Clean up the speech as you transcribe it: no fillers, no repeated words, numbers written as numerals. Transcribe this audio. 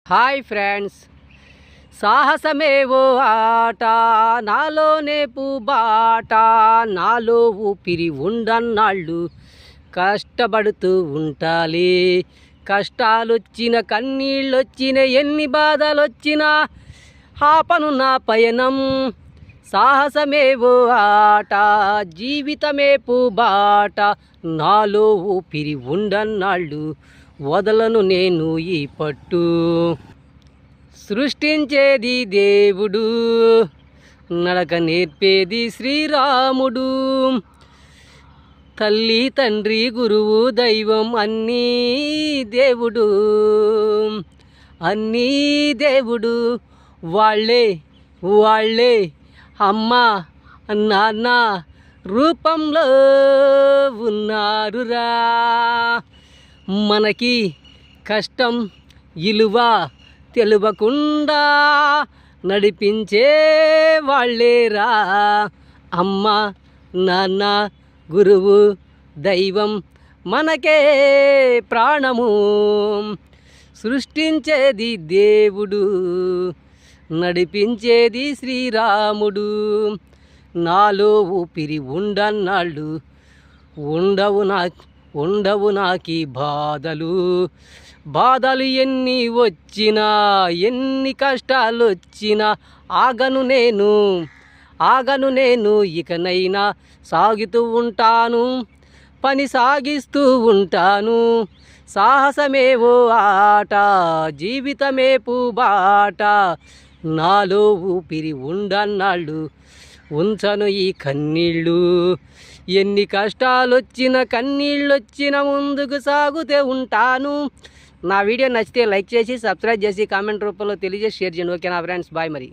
Hi friends, సాహసమేవో ఆట, నాలోనే బాట, నాలో ఊపిరి ఉండన్నాళ్ళు కష్టపడుతూ ఉంటాలి. కష్టాలొచ్చిన కన్నీళ్ళొచ్చిన ఎన్ని బాధలొచ్చినా ఆపను నా పయనం. సాహసమేవో ఆట, జీవితమే బాట, నాలో ఊపిరి ఉండన్నాళ్ళు వదలను నేను ఈ పట్టు. సృష్టించేది దేవుడు, నడక నేర్పేది శ్రీరాముడు. తల్లి తండ్రి గురువు దైవం అన్నీ దేవుడు, అన్నీ దేవుడు. వాళ్ళే అమ్మ నాన్న రూపంలో ఉన్నారురా. మనకి కష్టం ఇలువ తెలువకుండా నడిపించే వాళ్ళేరా. అమ్మ నాన్న గురువు దైవం మనకే ప్రాణము. సృష్టించేది దేవుడు, నడిపించేది శ్రీరాముడు. నాలో ఊపిరి ఉండన్నాళ్ళు ఉండవు నాకి బాధలు ఎన్ని వచ్చినా, ఎన్ని కష్టాలు వచ్చినా ఆగను నేను ఇకనైనా సాగుతూ ఉంటాను, పని సాగిస్తూ ఉంటాను. సాహసమేవో ఆట, జీవితమే బాట, నాలో ఊపిరి ఉండన్నాళ్ళు ఉంచను ఈ కన్నీళ్ళు. ఎన్ని కష్టాలొచ్చిన కన్నీళ్ళొచ్చిన ముందుకు సాగుతూ ఉంటాను. నా వీడియో నచ్చితే లైక్ చేసి, సబ్స్క్రైబ్ చేసి, కామెంట్ రూపంలో తెలియజేసి షేర్ చేయండి. ఓకేనా ఫ్రెండ్స్, బాయ్ మరి.